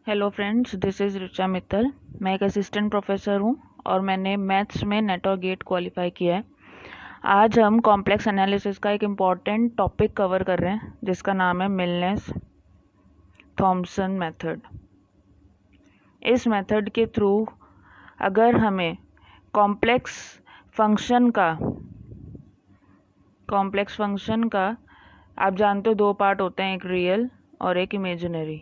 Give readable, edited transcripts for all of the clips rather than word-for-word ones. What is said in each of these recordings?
Hello friends, this is Richa Mittal. मैं एक assistant professor हूँ और मैंने मैथ्स में नेट और गेट क्वालिफाई किया है। आज हम कॉम्प्लेक्स एनालिसिस का एक इम्पॉर्टेंट टॉपिक कवर कर रहे हैं जिसका नाम है मिलनेस थॉम्सन मेथड। इस मेथड के थ्रू अगर हमें कॉम्प्लेक्स फंक्शन का आप जानते हो दो पार्ट होते हैं, एक रियल और एक इमेजिनरी।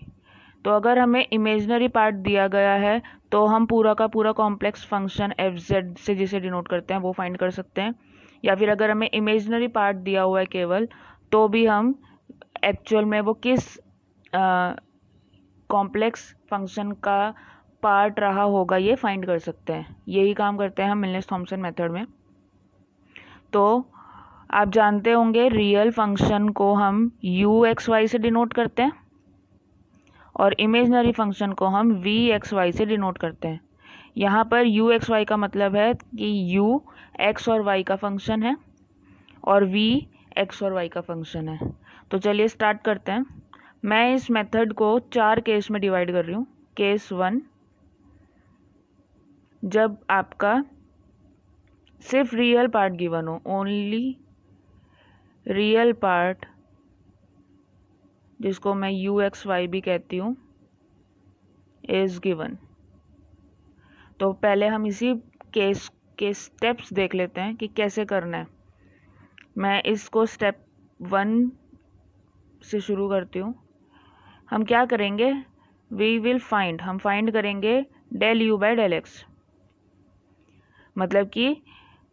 तो अगर हमें इमेजिनरी पार्ट दिया गया है तो हम पूरा का पूरा कॉम्प्लेक्स फंक्शन एफ जेड से जिसे डिनोट करते हैं वो फाइंड कर सकते हैं, या फिर अगर हमें इमेजिनरी पार्ट दिया हुआ है केवल, तो भी हम एक्चुअल में वो किस कॉम्प्लेक्स फंक्शन का पार्ट रहा होगा ये फाइंड कर सकते हैं। यही काम करते हैं हम मिलनेस थॉम्सन मेथड में। तो आप जानते होंगे रियल फंक्शन को हम यू एक्स वाई से डिनोट करते हैं और इमेजनरी फंक्शन को हम वी एक्स वाई से डिनोट करते हैं। यहाँ पर यू एक्स वाई का मतलब है कि यू एक्स और वाई का फंक्शन है और वी एक्स और वाई का फंक्शन है। तो चलिए स्टार्ट करते हैं। मैं इस मेथड को 4 केस में डिवाइड कर रही हूँ। केस 1, जब आपका सिर्फ रियल पार्ट गिवन हो, ओनली रियल पार्ट, जिसको मैं यू एक्स वाई भी कहती हूँ, इज गिवन। तो पहले हम इसी केस के स्टेप्स देख लेते हैं कि कैसे करना है। मैं इसको स्टेप 1 से शुरू करती हूँ। हम क्या करेंगे, हम फाइंड करेंगे del u by del x, मतलब कि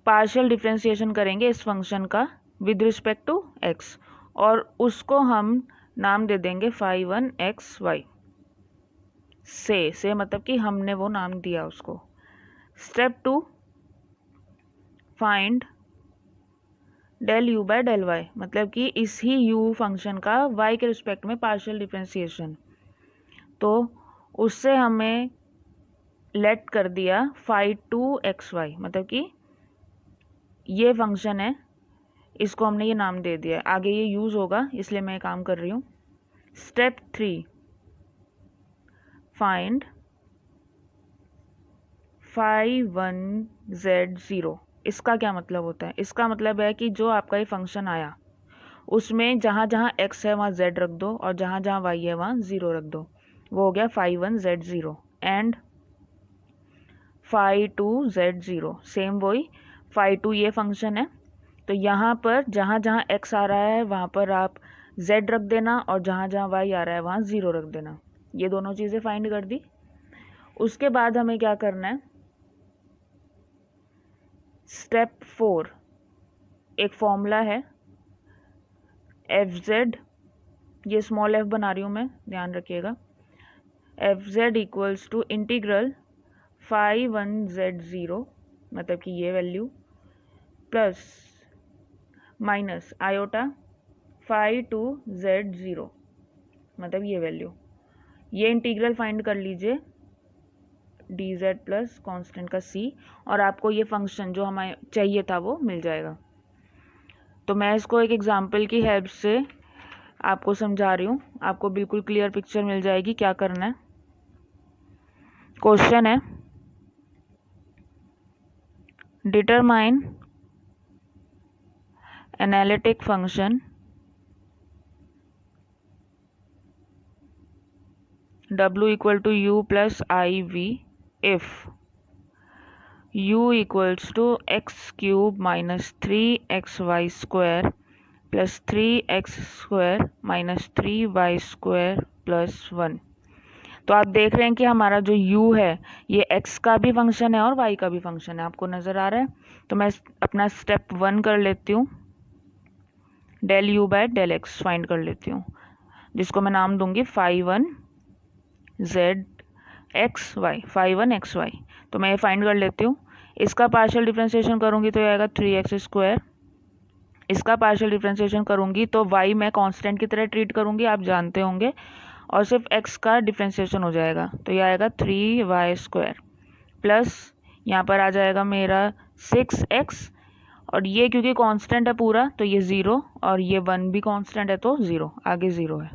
पार्शियल डिफरेंशिएशन करेंगे इस फंक्शन का विद रिस्पेक्ट टू एक्स, और उसको हम नाम दे देंगे फाई 1 एक्स वाई से मतलब कि हमने वो नाम दिया उसको। Step 2, find del u by del y, मतलब कि इसी यू फंक्शन का वाई के रिस्पेक्ट में पार्शियल डिफरेंशिएशन। तो उससे हमें लेट कर दिया फाई 2 एक्स वाई, मतलब कि ये फंक्शन है, इसको हमने ये नाम दे दिया। आगे ये यूज़ होगा इसलिए मैं काम कर रही हूँ। Step 3, find phi 1 z 0। इसका क्या मतलब होता है? इसका मतलब है कि जो आपका ये फंक्शन आया उसमें जहाँ जहाँ x है वहाँ z रख दो और जहाँ जहाँ y है वहाँ 0 रख दो। वो हो गया phi 1 z 0 and phi 2 z 0। Same वही फाई 2 ये फंक्शन है, तो यहाँ पर जहाँ जहाँ x आ रहा है वहाँ पर आप z रख देना और जहाँ जहाँ y आ रहा है वहाँ 0 रख देना। ये दोनों चीज़ें फाइंड कर दी। उसके बाद हमें क्या करना है, स्टेप 4, एक फॉर्मूला है एफ जेड, ये स्मॉल एफ बना रही हूँ मैं, ध्यान रखिएगा। F z equals to integral phi 1 z 0, मतलब कि ये value, plus minus iota phi 2 z 0, मतलब ये वैल्यू। ये इंटीग्रल फाइंड कर लीजिए डी जेड प्लस कॉन्स्टेंट का सी, और आपको ये फंक्शन जो हमें चाहिए था वो मिल जाएगा। तो मैं इसको एक एग्जांपल की हेल्प से आपको समझा रही हूँ, आपको बिल्कुल क्लियर पिक्चर मिल जाएगी क्या करना है। क्वेश्चन है, determine analytic function w equal to u plus i v if u equals to x cube minus 3xy square plus 3x square minus 3y square plus 1। तो आप देख रहे हैं कि हमारा जो u है ये x का भी फंक्शन है और y का भी फंक्शन है, आपको नज़र आ रहा है। तो मैं अपना स्टेप 1 कर लेती हूँ, del u by del x find कर लेती हूँ, जिसको मैं नाम दूंगी phi 1 z x y, phi 1 x y. तो मैं ये फाइंड कर लेती हूँ। इसका पार्शियल डिफरेंशिएशन करूँगी तो ये आएगा 3x स्क्वायर। इसका पार्शियल डिफरेंशिएशन करूँगी तो y मैं कांस्टेंट की तरह ट्रीट करूँगी, आप जानते होंगे, और सिर्फ x का डिफरेंशिएशन हो जाएगा, तो ये आएगा 3y स्क्वायर प्लस यहाँ पर आ जाएगा मेरा 6x, और ये क्योंकि कांस्टेंट है पूरा तो ये 0, और ये 1 भी कांस्टेंट है तो 0, आगे 0 है।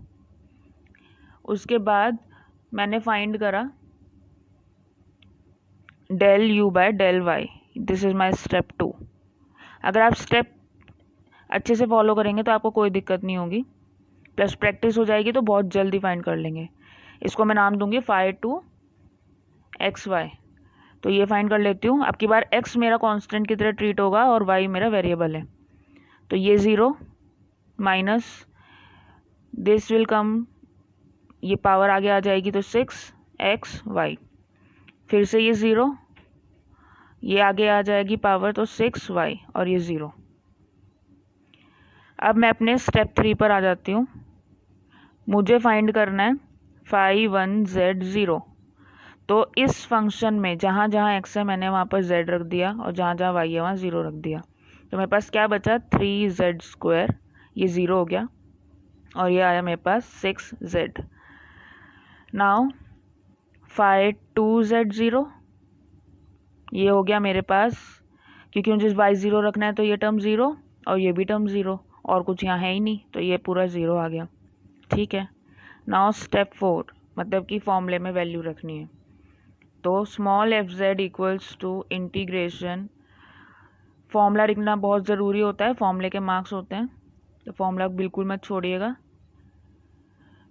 उसके बाद मैंने फाइंड करा del u by del y, this is my step 2। अगर आप स्टेप अच्छे से फॉलो करेंगे तो आपको कोई दिक्कत नहीं होगी, प्लस प्रैक्टिस हो जाएगी तो बहुत जल्दी फाइंड कर लेंगे। इसको मैं नाम दूंगी फाई टू एक्स वाई। तो ये फाइंड कर लेती हूँ। अब की बार एक्स मेरा कांस्टेंट की तरह ट्रीट होगा और वाई मेरा वेरिएबल है। तो ये 0 माइनस दिस विल कम, ये पावर आगे आ जाएगी तो 6xy, फिर से ये 0, ये आगे आ जाएगी पावर तो 6y और ये 0। अब मैं अपने स्टेप 3 पर आ जाती हूँ। मुझे फाइंड करना है फाई 1z0। तो इस फंक्शन में जहाँ जहाँ x है मैंने वहाँ पर z रख दिया और जहाँ जहाँ y है वहाँ 0 रख दिया। तो मेरे पास क्या बचा 3z², ये 0 हो गया और ये आया मेरे पास 6z। नाउ फाई 2z0, ये हो गया मेरे पास, क्योंकि मुझे y0 रखना है तो ये टर्म 0 और ये भी टर्म 0, और कुछ यहाँ है ही नहीं तो ये पूरा 0 आ गया। ठीक है। नाउ स्टेप 4, मतलब कि फॉर्मूले में वैल्यू रखनी है। तो small fz equals to integration, formula लिखना बहुत ज़रूरी होता है, फॉर्मूले के मार्क्स होते हैं, तो फॉर्मूला बिल्कुल मत छोड़िएगा।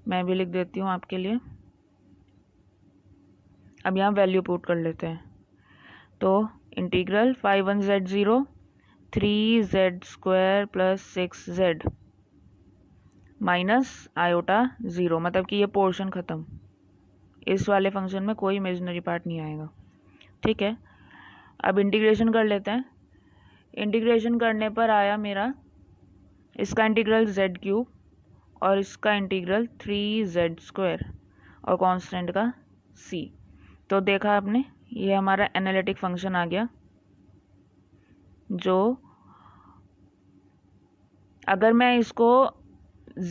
मैं भी लिख देती हूँ आपके लिए। अब यहाँ वैल्यू पुट कर लेते हैं। तो integral phi 1z0 3z² plus 6z minus iota 0, मतलब कि ये पोर्शन ख़त्म, इस वाले फंक्शन में कोई इमेजिनरी पार्ट नहीं आएगा। ठीक है। अब इंटीग्रेशन कर लेते हैं। इंटीग्रेशन करने पर आया मेरा इसका इंटीग्रल z³ और इसका इंटीग्रल 3z² और कांस्टेंट का c। तो देखा आपने, ये हमारा एनालिटिक फंक्शन आ गया, जो अगर मैं इसको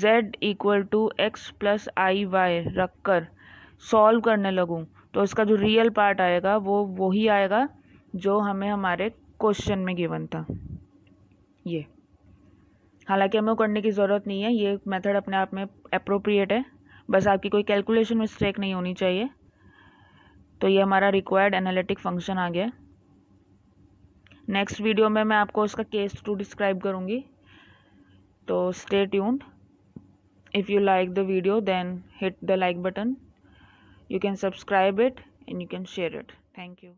z equal to x plus i y रख कर सॉल्व करने लगूँ तो इसका जो रियल पार्ट आएगा वो वही आएगा जो हमें हमारे क्वेश्चन में गिवन था। ये हालांकि हमें करने की ज़रूरत नहीं है, ये मेथड अपने आप में अप्रोप्रिएट है, बस आपकी कोई कैलकुलेशन मिस्टेक नहीं होनी चाहिए। तो ये हमारा रिक्वायर्ड एनालिटिक फंक्शन आ गया। नेक्स्ट वीडियो में मैं आपको इसका केस 2 डिस्क्राइब करूँगी, तो stay tuned. If you like the video, then hit the like button. You can subscribe it and you can share it. Thank you.